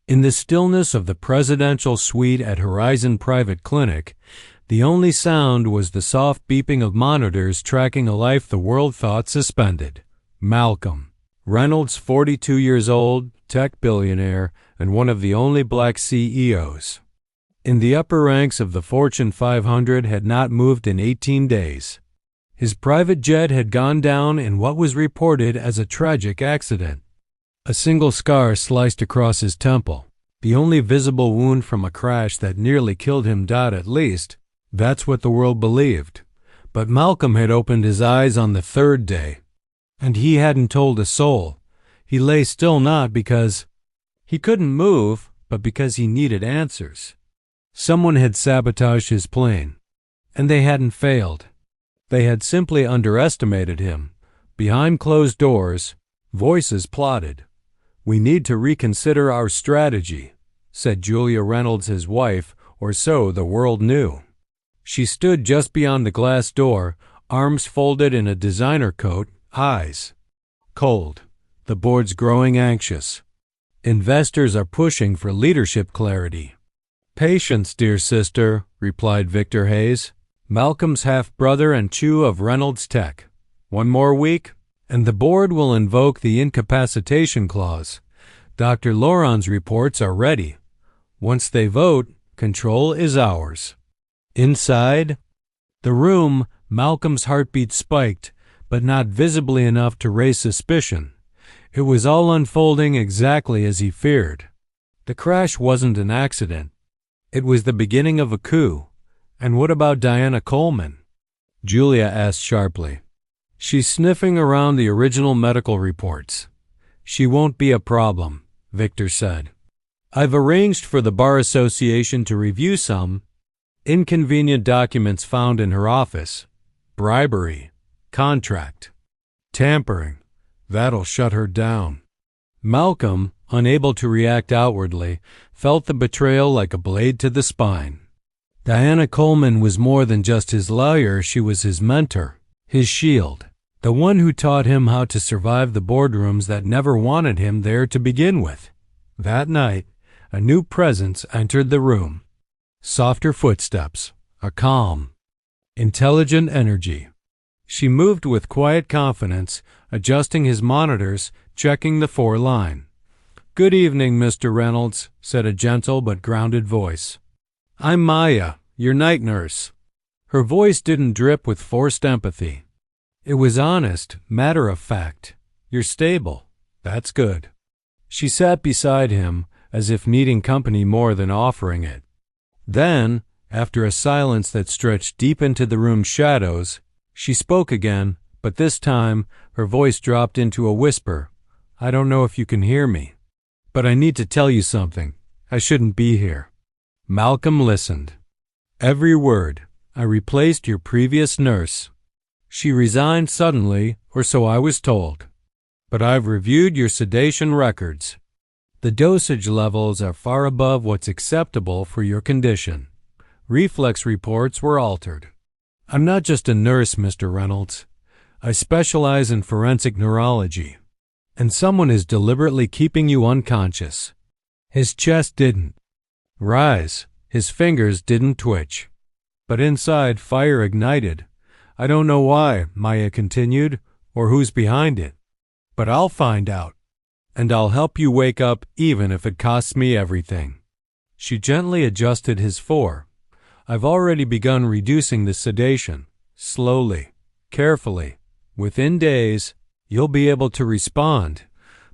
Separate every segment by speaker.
Speaker 1: In the stillness of the presidential suite at Horizon Private Clinic, the only sound was the soft beeping of monitors tracking a life the world thought suspended. Malcolm Reynolds, 42 years old, tech billionaire, and one of the only black CEOs in the upper ranks of the Fortune 500, had not moved in 18 days. His private jet had gone down in what was reported as a tragic accident. A single scar sliced across his temple, the only visible wound from a crash that nearly killed him. At least, that's what the world believed. But Malcolm had opened his eyes on the third day, and he hadn't told a soul. He lay still not because he couldn't move, but because he needed answers. Someone had sabotaged his plane, and they hadn't failed. They had simply underestimated him. Behind closed doors, voices plotted. "We need to reconsider our strategy," said Julia Reynolds, his wife, or so the world knew. She stood just beyond the glass door, arms folded in a designer coat, eyes cold. "The board's growing anxious. Investors are pushing for leadership clarity." "Patience, dear sister," replied Victor Hayes, Malcolm's half-brother and Chew of Reynolds Tech. "One more week, and the board will invoke the incapacitation clause. Dr. Laurent's reports are ready. Once they vote, control is ours." Inside the room, Malcolm's heartbeat spiked, but not visibly enough to raise suspicion. It was all unfolding exactly as he feared. The crash wasn't an accident. It was the beginning of a coup. "And what about Diana Coleman?" Julia asked sharply. "She's sniffing around the original medical reports." "She won't be a problem," Victor said. "I've arranged for the Bar Association to review some inconvenient documents found in her office. Bribery, contract, tampering. That'll shut her down." Malcolm, unable to react outwardly, felt the betrayal like a blade to the spine. Diana Coleman was more than just his lawyer. She was his mentor, his shield, the one who taught him how to survive the boardrooms that never wanted him there to begin with. That night, a new presence entered the room. Softer footsteps, a calm, intelligent energy. She moved with quiet confidence, adjusting his monitors, checking the 4-line. "Good evening, Mr. Reynolds," said a gentle but grounded voice. "I'm Maya, your night nurse." Her voice didn't drip with forced empathy. It was honest, matter-of-fact. "You're stable. That's good." She sat beside him, as if needing company more than offering it. Then, after a silence that stretched deep into the room's shadows, she spoke again, but this time her voice dropped into a whisper. "I don't know if you can hear me, but I need to tell you something. I shouldn't be here." Malcolm listened. "Every word. I replaced your previous nurse. She resigned suddenly, or so I was told. But I've reviewed your sedation records. The dosage levels are far above what's acceptable for your condition. Reflex reports were altered. I'm not just a nurse, Mr. Reynolds. I specialize in forensic neurology. And someone is deliberately keeping you unconscious." His chest didn't rise. His fingers didn't twitch. But inside, fire ignited. "I don't know why," Maya continued, "or who's behind it. But I'll find out. And I'll help you wake up even if it costs me everything." She gently adjusted his 4. "I've already begun reducing the sedation. Slowly, carefully. Within days, you'll be able to respond."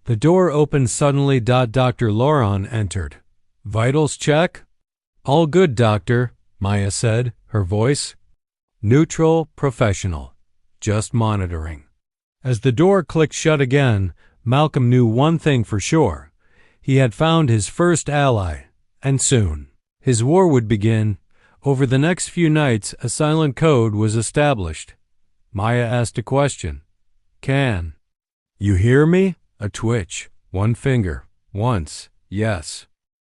Speaker 1: The door opened suddenly. Dr. Laurent entered. "Vitals check?" "All good, doctor," Maya said, her voice neutral, professional, just monitoring. As the door clicked shut again, Malcolm knew one thing for sure. He had found his first ally, and soon. His war would begin. Over the next few nights, a silent code was established. Maya asked a question. "Can you hear me?" A twitch. One finger. Once. Yes.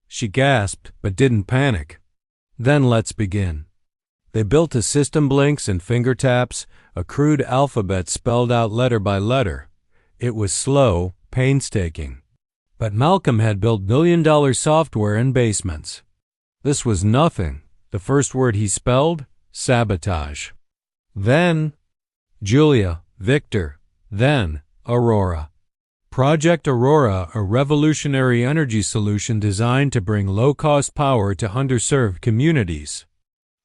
Speaker 1: She gasped, but didn't panic. "Then let's begin." They built a system, blinks and finger taps, a crude alphabet spelled out letter by letter. It was slow, painstaking. But Malcolm had built billion-dollar software in basements. This was nothing. The first word he spelled, sabotage. Then Julia, Victor, then Aurora. Project Aurora, a revolutionary energy solution designed to bring low-cost power to underserved communities.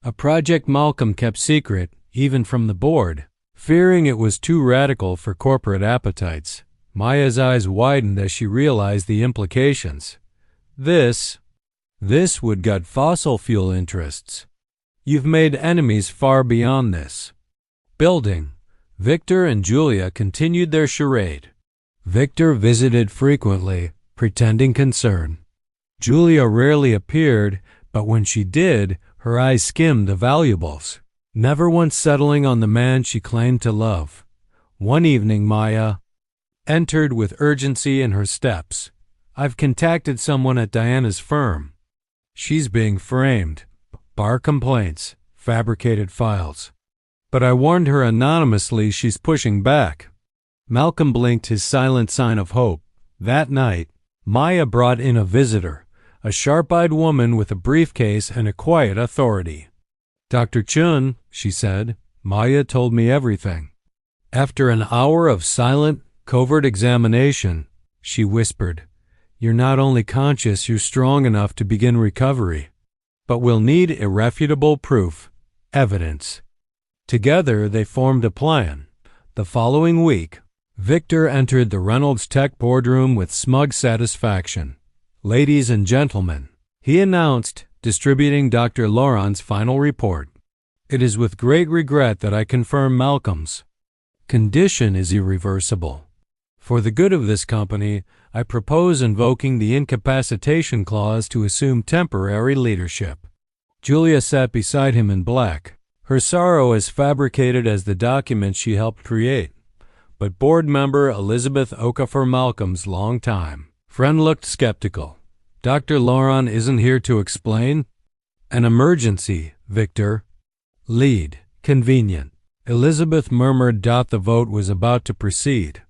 Speaker 1: A project Malcolm kept secret, even from the board, fearing it was too radical for corporate appetites. Maya's eyes widened as she realized the implications. This would gut fossil fuel interests. You've made enemies far beyond this. Building. Victor and Julia continued their charade. Victor visited frequently, pretending concern. Julia rarely appeared, but when she did, her eyes skimmed the valuables, never once settling on the man she claimed to love. One evening, Maya entered with urgency in her steps. I've contacted someone at Diana's firm. She's being framed. Bar complaints, fabricated files. But I warned her anonymously she's pushing back. Malcolm blinked his silent sign of hope. That night, Maya brought in a visitor, a sharp-eyed woman with a briefcase and a quiet authority. Dr. Chun, she said, Maya told me everything. After an hour of silent, covert examination, she whispered, You're not only conscious, you're strong enough to begin recovery. But we'll need irrefutable proof, evidence. Together, they formed a plan. The following week, Victor entered the Reynolds Tech boardroom with smug satisfaction. Ladies and gentlemen, he announced, distributing Dr. Laurent's final report. It is with great regret that I confirm Malcolm's condition is irreversible. For the good of this company, I propose invoking the incapacitation clause to assume temporary leadership. Julia sat beside him in black, her sorrow as fabricated as the document she helped create. But board member Elizabeth Okafor, Malcolm's longtime friend, looked skeptical. Dr. Laurent isn't here to explain. An emergency, Victor. Lead. Convenient. Elizabeth murmured. The vote was about to proceed.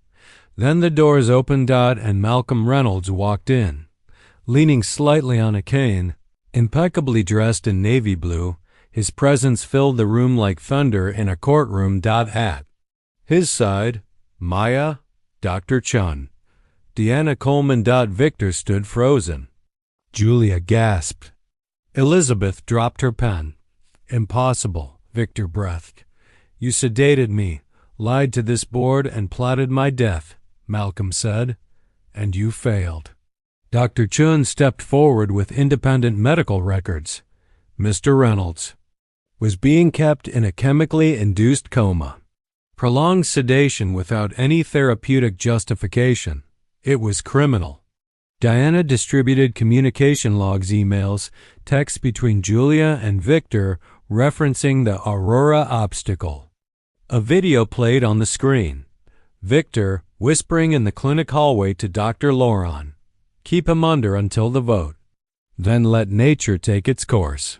Speaker 1: Then the doors opened. And Malcolm Reynolds walked in, leaning slightly on a cane, impeccably dressed in navy blue. His presence filled the room like thunder in a courtroom. At his side, Maya, Dr. Chun, Deanna Coleman. Victor stood frozen. Julia gasped. Elizabeth dropped her pen. Impossible, Victor breathed. You sedated me, lied to this board, and plotted my death, Malcolm said. And you failed. Dr. Chun stepped forward with independent medical records. Mr. Reynolds was being kept in a chemically induced coma. Prolonged sedation without any therapeutic justification. It was criminal. Diana distributed communication logs, emails, texts between Julia and Victor referencing the Aurora obstacle. A video played on the screen. Victor whispering in the clinic hallway to Dr. Laurent, keep him under until the vote. Then let nature take its course.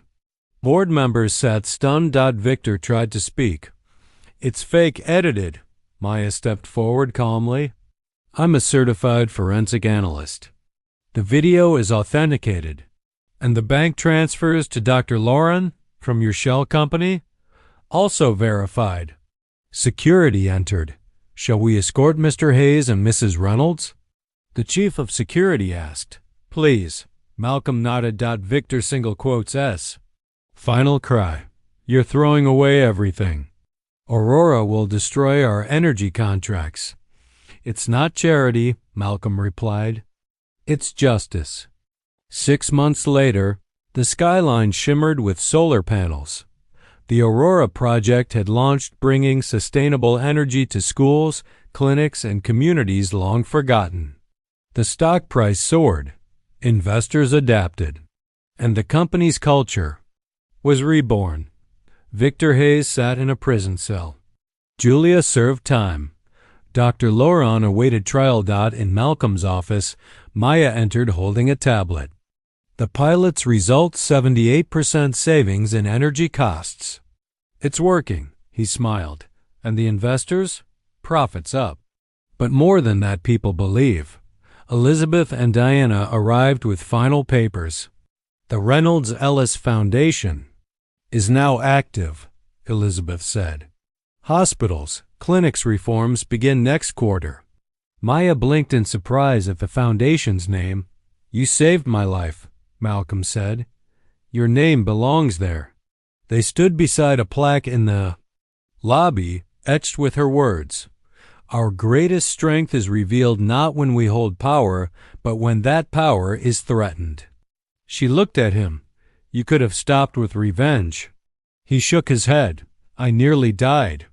Speaker 1: Board members sat stunned. Victor tried to speak. It's fake edited. Maya stepped forward calmly. I'm a certified forensic analyst. The video is authenticated. And the bank transfers to Dr. Laurent from your shell company? Also verified. Security entered. Shall we escort Mr. Hayes and Mrs. Reynolds? The chief of security asked. Please. Malcolm nodded. Victor single quotes S. Final cry. You're throwing away everything. Aurora will destroy our energy contracts. It's not charity, Malcolm replied. It's justice. 6 months later, the skyline shimmered with solar panels. The Aurora project had launched, bringing sustainable energy to schools, clinics, and communities long forgotten. The stock price soared. Investors adapted. And the company's culture was reborn. Victor Hayes sat in a prison cell. Julia served time. Dr. Laurent awaited trial. In Malcolm's office, Maya entered holding a tablet. The pilot's results: 78% savings in energy costs. It's working, he smiled. And the investors? Profits up. But more than that, people believe. Elizabeth and Diana arrived with final papers. The Reynolds Ellis Foundation is now active, Elizabeth said. Hospitals, clinics reforms begin next quarter. Maya blinked in surprise at the foundation's name. You saved my life, Malcolm said. Your name belongs there. They stood beside a plaque in the lobby, etched with her words. Our greatest strength is revealed not when we hold power, but when that power is threatened. She looked at him. You could have stopped with revenge. He shook his head. I nearly died.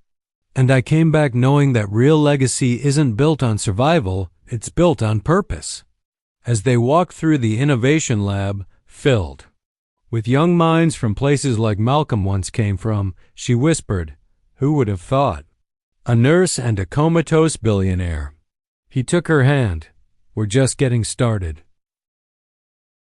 Speaker 1: And I came back knowing that real legacy isn't built on survival, it's built on purpose. As they walked through the innovation lab, filled with young minds from places like Malcolm once came from, she whispered, who would have thought? A nurse and a comatose billionaire. He took her hand. We're just getting started.